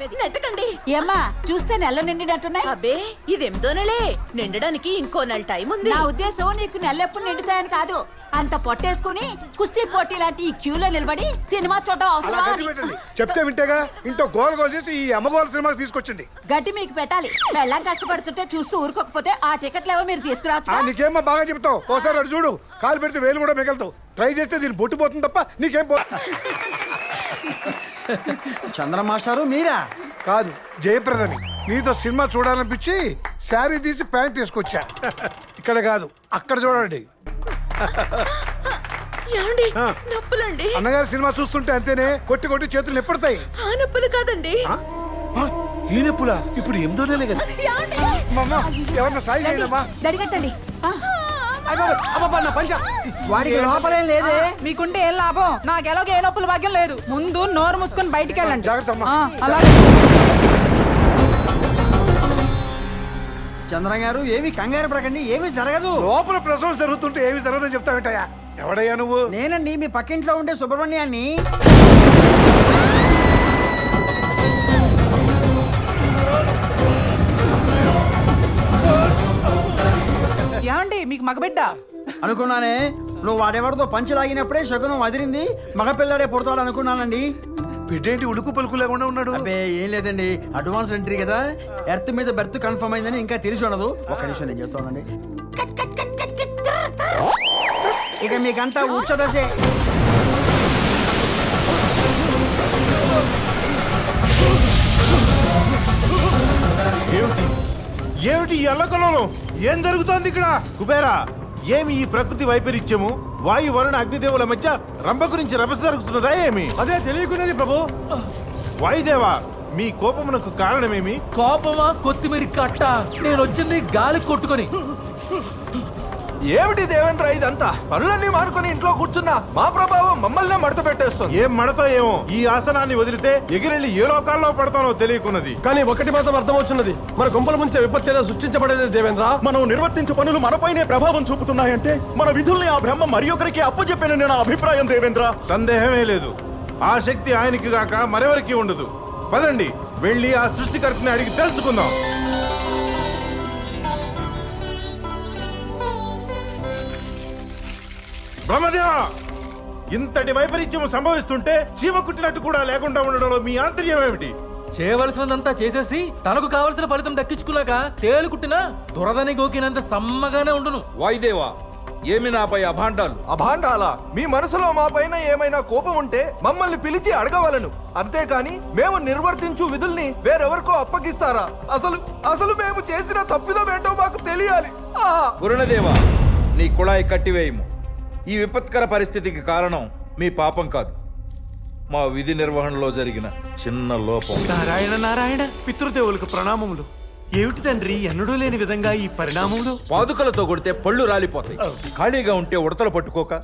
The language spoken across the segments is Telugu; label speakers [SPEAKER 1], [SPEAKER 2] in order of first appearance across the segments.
[SPEAKER 1] చెప్పేది. నెట్టకండి.
[SPEAKER 2] ఏమ్మా చూస్తే నెల నిండినట్టున్నాయి.
[SPEAKER 1] అబ్బే ఇదేమిదో నెలే, నిండడానికి ఇంకో నెల టైం ఉంది.
[SPEAKER 2] నా ఉద్దేశం నీకు నెలెప్పుడు నిండుతాయని కాదు, అంత పొట్టేసుకుని కుస్తీ పోటీ లాంటి ఈ క్యూలో నిలబడి సినిమా చూడడం అవసరమా అని.
[SPEAKER 3] చెప్తే వింటేగా ఇంట్లో గోల గోల చేసి ఈ అమ్మగోల సినిమాకి తీసుకొచ్చింది.
[SPEAKER 2] గట్టి మీకు పెట్టాలి. వెళ్ళం కష్టపడుతుంటే చూస్తూ ఊరుకోకపోతే ఆ టికెట్లు ఏవో మీరు తీసుకురావచ్చు.
[SPEAKER 3] నీకేమో బాగా చెప్తావు. ఒకసారి అటు చూడు, కాలు పెడితే వేలు కూడా మిగలుతావు. ట్రై చేస్తే దీన్ని బొట్టు పోతుంది తప్ప నీకేం పో.
[SPEAKER 4] చంద్రమాస్టారు మీరా?
[SPEAKER 3] కాదు, జయప్రదని. నీతో సినిమా చూడాలనిపించి శారీ తీసి ప్యాంట్ తీసుకొచ్చా. ఇక్కడ కాదు, అక్కడ చూడండి.
[SPEAKER 1] ఏమండి నొప్పులండి.
[SPEAKER 3] అన్నగారు సినిమా చూస్తుంటే అంతేనే కొట్టి కొట్టి చేతులు నొప్పుడతాయి.
[SPEAKER 1] ఆ నొప్పులు కాదండి.
[SPEAKER 3] ఈ నొప్పులా? ఇప్పుడు 8వ నెలే కదా. ఎవరన్నా సాయి చేయనమ్మా.
[SPEAKER 2] దడిగట్టండి.
[SPEAKER 4] వాడికి లోపలేం లేదే.
[SPEAKER 5] మీకుంటే ఏం లాభం? నాకు ఎలాగో ఏ నొప్పులు భాగ్యం లేదు. ముందు నోరు మూసుకొని బయటికి వెళ్ళండి.
[SPEAKER 3] జాగ్రత్త అమ్మా.
[SPEAKER 5] అలాగే.
[SPEAKER 4] చంద్రం గారు ఏమి కంగారు పడకండి, ఏమీ జరగదు.
[SPEAKER 3] లోపల ప్రసవం జరుగుతుంటే ఏమి జరగదని చెప్తావేంటయ్యా? ఎవడయ్యా నువ్వు?
[SPEAKER 4] నేనండి, మీ పక్కింట్లో ఉండే సుబ్రహ్మణ్యాన్ని.
[SPEAKER 5] ఏమండి మీకు మగబిడ్డ?
[SPEAKER 4] అనుకున్నానే, నువ్వు వాడెవరితో పంచి లాగినప్పుడే శకునం వదిలింది. మగపిల్లాడే పుడతాడు అనుకున్నానండి.
[SPEAKER 3] బిడ్డేంటి ఉడుకు పలుకు లేకుండా ఉన్నాడు?
[SPEAKER 4] అబ్బే ఏం లేదండి, అడ్వాన్స్ ఎంట్రీ కదా, ఎర్త్ మీద బెర్త్ కన్ఫర్మ్ అయిందని ఇంకా తెలిసి ఉండదు. ఒక్క నిమిషం నేను చెప్తానండి. ఇక మీకంతా ఉచ్చదశే.
[SPEAKER 6] ఏమిటి ఈ అల్లకలలో? ఏం జరుగుతోంది ఇక్కడ? కుబేరా, ఏమి ఈ ప్రకృతి వైపరీత్యము? వాయు వరుణ అగ్నిదేవుల మధ్య రంభ గురించి రభస జరుగుతున్నదా ఏమి?
[SPEAKER 3] అదే తెలియకున్నది ప్రభు.
[SPEAKER 6] వాయుదేవా, మీ కోపమునకు కారణమేమి?
[SPEAKER 7] కోపమా కొత్తిమీర కట్ట? నేను వచ్చింది గాలి కొట్టుకొని.
[SPEAKER 8] ఏమిటి దేవేంద్ర ఇదంతా? పనులన్నీ మానుకొని ఇంట్లో కూర్చున్నా మా ప్రభావం మమ్మల్నే మడత పెట్టేస్తుంది.
[SPEAKER 6] ఏం మడతో ఏమో, ఈ ఆసనాన్ని వదిలితే ఎగిరెళ్ళి ఏ లోకాల్లో పడతానో తెలియకున్నది.
[SPEAKER 9] కానీ ఒకటి మాత్రం అర్థమవుతున్నది, మన గుంపల ముంచే విపత్తి ఏదో సృష్టించబడేది దేవేంద్ర. మనం నిర్వర్తించే పనులు మనపైనే ప్రభావం చూపుతున్నాయంటే మన విధుల్ని ఆ బ్రహ్మ మరి ఒకరికి అప్పచెప్పిన నా అభిప్రాయం దేవేంద్ర.
[SPEAKER 6] సందేహమే లేదు, ఆ శక్తి ఆయనకి గాక మరెవరికి ఉండదు. పదండి, వెళ్ళి ఆ సృష్టికర్తని అడిగి తెలుసుకుందాం. బ్రహ్మదేవ, ఇంతటి వైపరీత్యం సంభవిస్తుంటే చీమ కుట్టినట్టు కూడా లేకుండా ఉండడంలో మీ ఆంతర్యం ఏమిటి?
[SPEAKER 7] చేయవలసినదంతా చేసేసి తనకు కావలసిన ఫలితం దక్కించుకున్నాక తేలుకుట్టినా దురదని గోకినంత సమ్మగానే ఉండును.
[SPEAKER 8] వాయుదేవా, ఏమి నాపై అభాండాలు? అభాండాలా? మీ మనసులో మా పైన ఏమైనా కోపం ఉంటే మమ్మల్ని పిలిచి అడగవలను, అంతేకాని మేము నిర్వర్తించు విధుల్ని వేరెవరికో అప్పగిస్తారా? అసలు మేము చేసిన తప్పిదం ఏంటో మాకు తెలియాలి.
[SPEAKER 10] వరుణదేవా, నీ కుళాయి కట్టివేయము. ఈ విపత్కర పరిస్థితికి కారణం మీ పాపం కాదు, మా విధి నిర్వహణలో జరిగిన చిన్న లోపం.
[SPEAKER 6] నారాయణ నారాయణ, పితృదేవులకు ప్రణామములు. ఏమిటి తండ్రి ఎన్నడూ లేని విధంగా ఈ పరిణామములు?
[SPEAKER 10] పాదుకలతో కొడితే పళ్ళు రాలిపోతాయి. ఖాళీగా ఉంటే ఉడతలు పట్టుకోక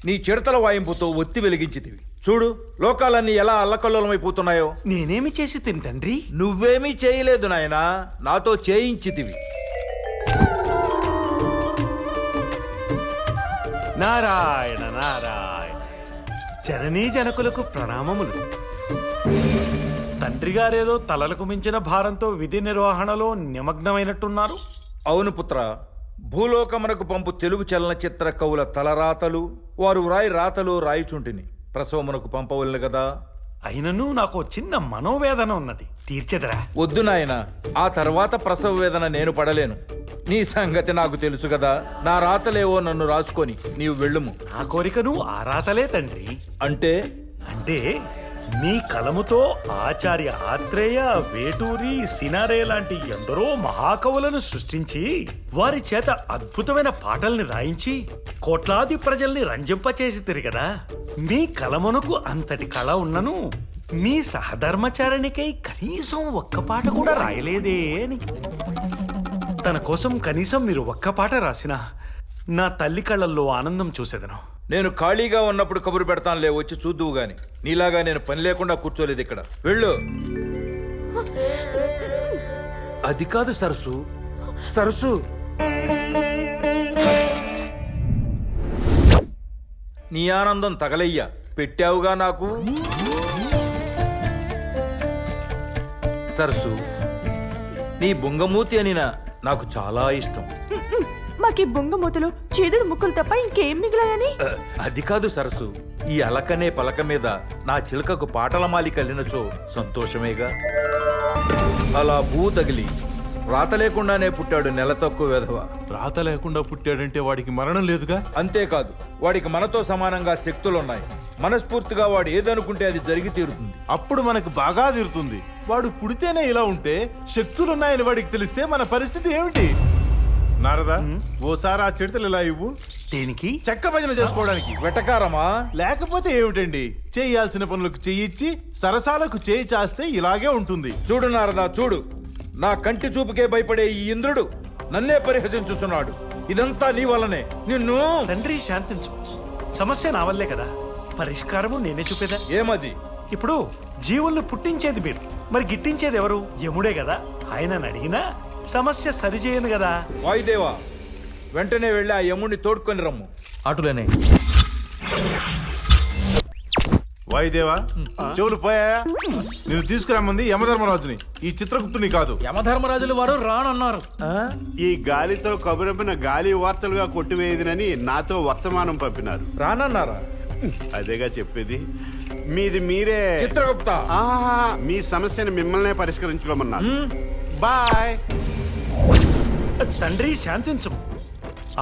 [SPEAKER 10] నీ చిడతల వాయింపుతో ఒత్తి వెలిగించితివి. చూడు, లోకాలన్నీ ఎలా అల్లకల్లోలమైపోతున్నాయో.
[SPEAKER 6] నేనేమి చేసి తిని తండ్రి?
[SPEAKER 10] నువ్వేమీ చేయలేదు నాయనా, నాతో చేయించితివి.
[SPEAKER 6] నారాయణ నారాయణ, జననీ జనకులకు ప్రణామములు. తండ్రి గారేదో తలలకు మించిన భారంతో విధి నిర్వహణలో నిమగ్నమైనట్టున్నారు.
[SPEAKER 10] అవును పుత్ర, భూలోకమునకు పంపు తెలుగు చలనచిత్ర కవుల తలరాతలు, వారు వ్రాయి రాతలు రాయిచుంటిని ప్రసవమునకు పంపవలను కదా.
[SPEAKER 6] అయినను నాకు చిన్న మనోవేదన ఉన్నది, తీర్చెదరా?
[SPEAKER 10] వద్దు నాయన, ఆ తర్వాత ప్రసవ వేదన నేను పడలేను. నీ సంగతి నాకు తెలుసు కదా. నా రాతలేవో నన్ను రాసుకొని నీవు వెళ్ళుము.
[SPEAKER 6] నా కోరికను ఆ రాతలే తండ్రి.
[SPEAKER 10] అంటే
[SPEAKER 6] మీ కలముతో ఆచార్య ఆత్రేయ, వేటూరి, సినారే లాంటి ఎందరో మహాకవులను సృష్టించి వారి చేత అద్భుతమైన పాటల్ని రాయించి కోట్లాది ప్రజల్ని రంజింపచేసి తిరిగదా. మీ కలమునకు అంతటి కళ ఉన్నను మీ సహధర్మచారిణికై కనీసం ఒక్క పాట కూడా రాయలేదే అని. తన కోసం కనీసం మీరు ఒక్క పాట రాసినా నా తల్లి కళ్ళల్లో ఆనందం చూసేదను.
[SPEAKER 10] నేను ఖాళీగా ఉన్నప్పుడు కబురు పెడతానులే, వచ్చి చూద్దువు గాని. నీలాగా నేను పని లేకుండా కూర్చోలేదు ఇక్కడ. వెళ్ళు. అది కాదు సరసు, సరసు. నీ ఆనందం తగలయ్యా, పెట్టావుగా నాకు. సరసు నీ బొంగమూతి అని నాకు చాలా ఇష్టం.
[SPEAKER 1] మాకి బొంగమూతులు చేదుడు ముక్కులు తప్ప ఇంకేం మిగిలాయని
[SPEAKER 10] అది కాదు సరసు, ఈ అలకనే పలక మీద నా చిలకకు పాటల మాలి కలినచో సంతోషమేగా. అలా భూ తగిలి రాత లేకుండానే పుట్టాడు నెల తక్కువ వెధవ.
[SPEAKER 9] రాత లేకుండా పుట్టాడంటే వాడికి మరణం లేదుగా.
[SPEAKER 10] అంతేకాదు, వాడికి మనతో సమానంగా శక్తులున్నాయి. మనస్ఫూర్తిగా వాడు ఏదనుకుంటే అది జరిగి తీరుతుంది.
[SPEAKER 9] అప్పుడు మనకు బాగా తీరుతుంది. వాడు పుడితేనే ఇలా ఉంటే శక్తులున్నాయని వాడికి తెలిస్తే మన పరిస్థితి ఏమిటి? నారదా, ఓసారి ఆ చిడతలు ఇలా ఇవ్వు.
[SPEAKER 6] దేనికి?
[SPEAKER 9] చెక్క భజన చేసుకోవడానికి.
[SPEAKER 10] వెటకారమా?
[SPEAKER 9] లేకపోతే ఏమిటండి, చేయాల్సిన పనులకు చేయిచ్చి సరసాలకు చేయి చాస్తే ఇలాగే ఉంటుంది.
[SPEAKER 10] చూడు నారదా, చూడు, నా కంటి చూపుకే భయపడే ఈ ఇంద్రుడు నన్నే పరిహసించుతున్నాడు. ఇదంతా నీ వల్లనే. నిన్ను
[SPEAKER 6] తండ్రి శాంతించు. సమస్య నా వల్లే కదా, పరిష్కారము నేనే చూపేదా.
[SPEAKER 10] ఏమది?
[SPEAKER 6] ఇప్పుడు జీవుల్ని పుట్టించేది మీరు, మరి గిట్టించేది ఎవరు? యముడే కదా. ఆయనను అడిగినా సమస్య సరిచేయను కదా.
[SPEAKER 10] వాయుదేవా, వెంటనే వెళ్ళి ఆ యముడిని తోడుకొని రమ్ము.
[SPEAKER 4] అటులోనే.
[SPEAKER 9] వాయుదేవా, చెవులు పోయాయా? నేను తీసుకురమ్మంది యమధర్మరాజుని, ఈ చిత్రగుప్తుని కాదు.
[SPEAKER 7] యమధర్మరాజులు వారు రానన్నారు.
[SPEAKER 11] ఈ గాలితో కబురంపిన గాలి వార్తలుగా కొట్టివేయదునని నాతో వర్తమానం పంపినారు.
[SPEAKER 10] రానన్నారా?
[SPEAKER 11] అదేగా చెప్పేది. మీది మీరే.
[SPEAKER 10] చిత్రగుప్త,
[SPEAKER 11] ఆహా, మీ సమస్యను మిమ్మల్నే పరిష్కరించుకోమన్నారు. బాయ్.
[SPEAKER 6] తండ్రి శాంతించు.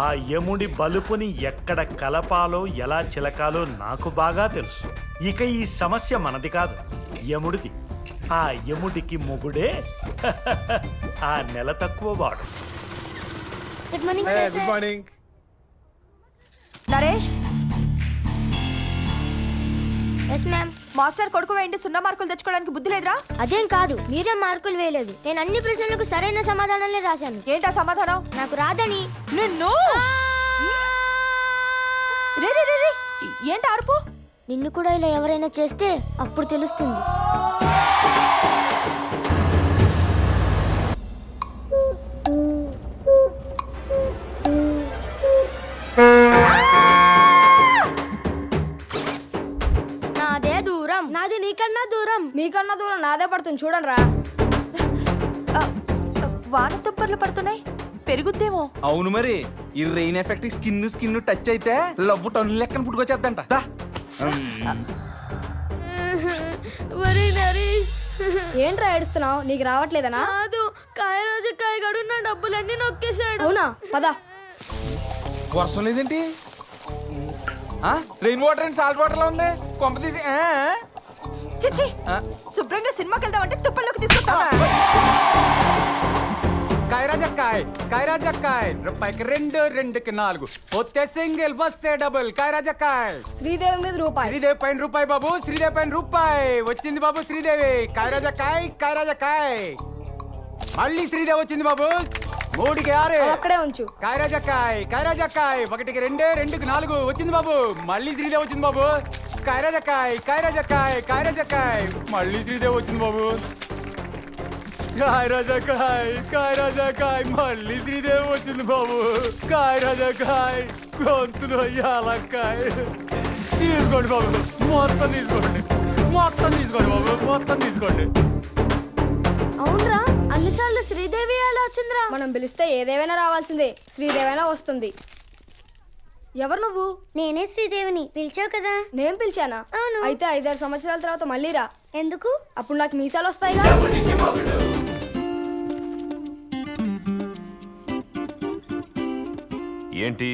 [SPEAKER 6] ఆ యముడి బలుపుని ఎక్కడ కలపాలో ఎలా చిలకాలో నాకు బాగా తెలుసు. ఇక ఈ సమస్య మనది కాదు, యముడిది. ఆ యముడికి మొగుడే ఆ నెల తక్కువ వాడు.
[SPEAKER 3] Good morning.
[SPEAKER 1] Naresh,
[SPEAKER 12] yes ma'am.
[SPEAKER 1] Master కొడుకు వేయండి, 0 మార్కులు తెచ్చుకోవడానికి బుద్ధి లేదురా?
[SPEAKER 12] అదేం కాదు, మీరే మార్కులు వేయలేదు. నేను అన్ని ప్రశ్నలకు సరైన సమాధానాలే రాశాను.
[SPEAKER 1] ఏంటా సమాధానం?
[SPEAKER 12] నాకు రాదని.
[SPEAKER 1] నిన్ను రే రే రే రే, ఏంటి అరుపు?
[SPEAKER 12] నిన్ను కూడా ఇలా ఎవరైనా చేస్తే అప్పుడు తెలుస్తుంది. నాదే దూరం. నాది నీకన్నా దూరం. మీకన్నా దూరం నాదే పడుతుంది, చూడండి రా.
[SPEAKER 1] వాన తుంపర్లు పడుతున్నాయి, పెరుగుద్దేమో.
[SPEAKER 7] అవును మరి, ఈ రెయిన్ ఎఫెక్ట్ స్కిన్ టచ్ అయితే లవ్వు టన్ను లెక్కన పుట్టుకొచ్చేద్దంట.
[SPEAKER 12] ఏంట్రా ఏడుస్తున్నావు? నీకు రావట్లేదనా? కాదు, కాయరాజు కాయగాడు నా డబ్బులన్నీ నొక్కేశాడు. అవునా? పద.
[SPEAKER 7] వర్షం లేదేంటి? Rain water and salt water లా ఉంది. కొంప తీసి
[SPEAKER 1] చిచ్చి, శుభ్రంగా సినిమాకి వెళ్దామంటే తుప్పల్లోకి తీసుకొస్తావా?
[SPEAKER 7] కాయరాజక్కాయ్, కాయరాజక్కాయ్, రూపాయికి 2, 2కి 4, వస్తే సింగిల్, వస్తే డబుల్. కాయరాజక్కాయ్.
[SPEAKER 12] శ్రీదేవి మీద రూపాయి.
[SPEAKER 7] శ్రీదేవి పైన రూపాయి బాబు, శ్రీదేవి పైన రూపాయి వచ్చింది బాబు. శ్రీదేవి. కాయరాజక్కాయ్, కాయరాజక్కాయ్. మళ్ళీ శ్రీదేవి వచ్చింది బాబు. 3కి 6.
[SPEAKER 12] అక్కడే ఉంచు.
[SPEAKER 7] కాయరాజక్కాయ్, కాయరాజక్కాయ్. 1కి 2, 2కి 4 వచ్చింది బాబు. మళ్ళీ శ్రీదేవి వచ్చింది బాబు. కాయరాజక్కాయ్, కాయరాజక్కాయ్, కాయరాజక్కాయ్. మళ్ళీ శ్రీదేవి వచ్చింది బాబు. కాయరాజకాయ్, కాయరాజకాయ్. మళ్ళీ శ్రీదేవి వచ్చింది బాబు. కాయరాజకాయ్, గొంతులో యాలక్కాయ్. తీసుకోండి బాబు, మొత్తం తీసుకోండి, మొత్తం తీసుకోండి బాబు, మొత్తం తీసుకోండి.
[SPEAKER 12] అవునరా, అన్నిసార్లు శ్రీదేవి ఎలా వచ్చిందిరా? మనం పిలిస్తే ఏదేమైనా రావాల్సిందే. శ్రీదేవైనా వస్తుంది. ఎవరు నువ్వు? నేనే శ్రీదేవిని. పిలిచావు కదా. నేను పిలిచానా? అవును. అయితే 5-6 సంవత్సరాల తర్వాత మళ్ళీ రా. ఎందుకు? అప్పుడు నాకు మీసాలు వస్తాయిగా.
[SPEAKER 9] ఏంటి,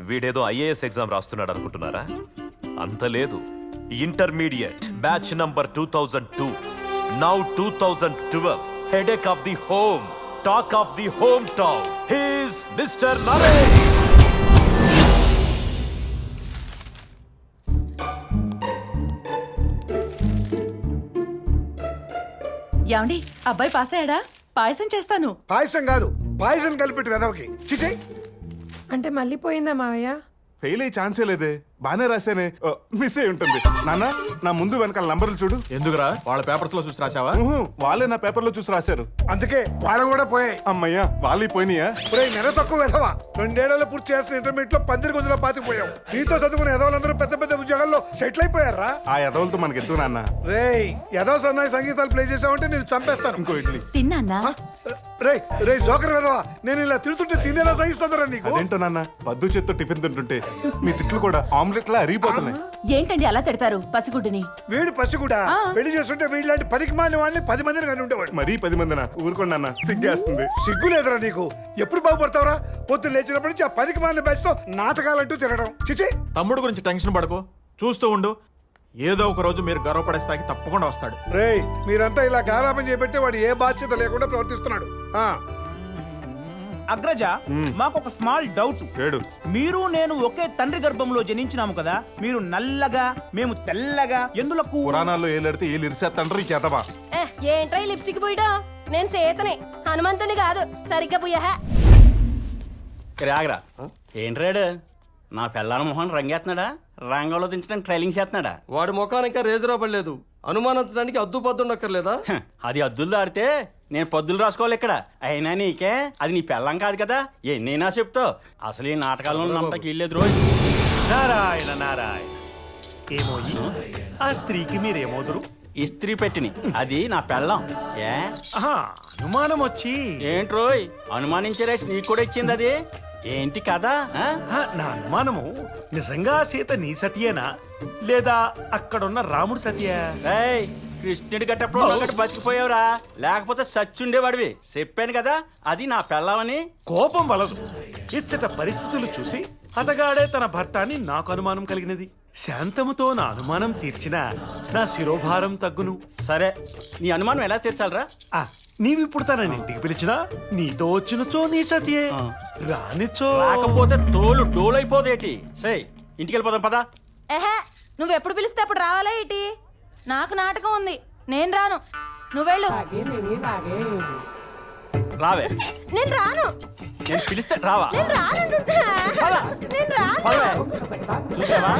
[SPEAKER 9] వీడేదో ఐఏఎస్ ఎగ్జామ్ రాస్తున్నాడు అనుకుంటున్నారా? అంత లేదు. Intermediate batch number 2002, now 2012. Headache of the home, talk of the home town. He's mister Naresh.
[SPEAKER 1] ఏమండి, అబ్బాయి పాస్ అయ్యాడా? పాయసం చేస్తాను.
[SPEAKER 3] పాయసం కాదు, పాయసం కలిపెట్టి వెదవకి. చిచి,
[SPEAKER 5] అంటే మళ్ళీ పోయిందా మావయ్య?
[SPEAKER 9] ఫెయిల్ అయ్యే ఛాన్సే లేదే.
[SPEAKER 8] బానే రాశానే మిస్ అయి ఉంటుంది. నాన్న నా ముందు వెనకాల నంబర్లు చూడు.
[SPEAKER 4] ఎందుకురా వాళ్ళ పేపర్స్ లో చూసి రాసావా?
[SPEAKER 8] వాళ్ళే నా పేపర్లో చూసి రాశారు.
[SPEAKER 3] అందుకే వాళ్ళు కూడా పోయాయి.
[SPEAKER 8] అమ్మయ్యా వాళ్ళు పోయినాయా?
[SPEAKER 3] నెల తక్కువ వెధవా, 2 ఏళ్లలో పూర్తి చేస్తున్న ఇంటర్మీడియట్ లో 10 గుంజలో పాతిపోయావు. నీతో చదువుకున్న ఎదవలందరూ పెద్ద పెద్ద ఉద్యోగాల్లో సెటిల్ అయిపోయారా?
[SPEAKER 8] ఆ ఎదవలతో మనకి ఎత్తు నాన్న.
[SPEAKER 3] రేయ్ ఎదవ సన్నాయి సంగీతాలు ప్లే చేసావంటే నేను చంపేస్తాను.
[SPEAKER 8] ఇంకో ఇడ్లీ.
[SPEAKER 2] తిన్నా
[SPEAKER 3] రేయ్ రేయ్ జోకర్ వెధవా, నేను ఇలా తిడుతుంటే తినేలా సహిస్తుందరా నీకు?
[SPEAKER 8] అదేంటో నాన్న, పద్దు చేత్తో టిఫిన్ తింటుంటే మీ తిట్లు కూడా ఆమ్లెట్ లా అరిగిపోతున్నాయి.
[SPEAKER 2] ఏంటండి అలా తిడతారు పసిగుడ్డిని?
[SPEAKER 3] వీడు పసి కూడా పెళ్లి చేస్తుంటే వీళ్ళంటి పనికి మాలిన వాళ్ళని 10 మందిని కానీ ఉండేవాడు.
[SPEAKER 8] మరీ 10 మందినా? ఊరుకోండి నాన్న, సిగ్గేస్తుంది.
[SPEAKER 3] సిగ్గు లేదురా నీకు? ఎప్పుడు బాగుపడతావురా? పొద్దున్న లేచినప్పటి నుంచి ఆ పనికి మాలిన బ్యాచ్ తో నాటకాలంటూ తిరగడం చిచి.
[SPEAKER 4] తమ్ముడు గురించి టెన్షన్ పడకు, చూస్తూ ఉండు. ఏదో ఒక రోజు మీరు గర్వపడే స్థాయికి తప్పకుండా వస్తాడు.
[SPEAKER 3] రేయ్ మీరంతా ఇలా గారాపం చేపెట్టి వాడు ఏ బాధ్యత లేకుండా ప్రవర్తిస్తున్నాడు.
[SPEAKER 7] అగ్రజ, మాకు ఒక స్మాల్ డౌట్.
[SPEAKER 8] ఏడు
[SPEAKER 7] మీరు నేను ఒకే తండ్రి గర్భంలో జనించినాము కదా, మీరు నల్లగా మేము తెల్లగా ఎందులకు?
[SPEAKER 8] పురాణాల్లో ఏలెడితే ఏలు ఇరిసేత్తండ్రు ఈ చేతవా.
[SPEAKER 1] ఏంట్రా ఈ లిప్స్టిక్ పోయడా? నేను సీతని, హనుమంతుని కాదు. సరిగ్గా పుయ్యహ.
[SPEAKER 7] రాగరా ఏంట్రాడు నా పిల్లల మొహన్ రంగేస్తున్నాడా? రంగంలో దించడానికి ట్రైలింగ్ చేస్తున్నాడా?
[SPEAKER 13] వాడి ముఖానికి రేజర్ పడలేదు, అనుమానించడానికి అద్దు పద్దు ఉండక్కర్లేదా?
[SPEAKER 7] అది అద్దులు దాడితే నేను పొద్దులు రాసుకోవాలి ఇక్కడ. అయినా నీకే అది నీ పెళ్ళం కాదు కదా, ఎన్నైనా చెప్తావు. అసలు ఈ నాటకాలను నమ్మకి వెళ్ళలేదు రోజు.
[SPEAKER 6] నారాయణ నారాయణ. ఏమోయి ఆ స్త్రీకి మీరేమోదురు?
[SPEAKER 7] ఇస్త్రీ పెట్టిని, అది నా పెళ్ళం. ఏ
[SPEAKER 6] అనుమానం వచ్చి.
[SPEAKER 7] ఏంట్రోయ్ అనుమానించే రేస్ నీకు కూడా ఇచ్చింది అది? ఏంటి కదా?
[SPEAKER 6] నా అనుమానము నిజంగా సీత నీ సతియేనా లేదా అక్కడున్న రాముడు సతియా?
[SPEAKER 7] కృష్ణుడి గట్టప్పుడు ఒకటి బతికిపోయావురా, లేకపోతే సచ్చుండేవాడివి. చెప్పాను కదా అది నా పెళ్ళమని.
[SPEAKER 6] కోపం వలదు. ఇచ్చట పరిస్థితులు చూసి అతగాడే తన భర్త అని నాకు అనుమానం కలిగినది. శాంతముతో నా అనుమానం తీర్చినా నా శిరోభారం తగ్గును.
[SPEAKER 7] సరే నీ అనుమానం ఎలా తీర్చాలరా?
[SPEAKER 6] నీవిప్పుడు తనని ఇంటికి పిలిచినా నీతో వచ్చినచో నీ సతియే, రానిచో
[SPEAKER 7] రాకపోతే తోలు డోలైపోదేటి. సే ఇంటికి వెళ్ళిపోదాం పదా.
[SPEAKER 1] నువ్వెప్పుడు పిలిస్తే అప్పుడు రావాలా ఏంటి? నాకు నాటకం ఉంది, నేను రాను. నువ్వెళ్ళు.
[SPEAKER 7] రావే.
[SPEAKER 1] నేను రాను.
[SPEAKER 7] నేను పిలిస్తే రావా?
[SPEAKER 1] నేను రాను.
[SPEAKER 7] చూసావా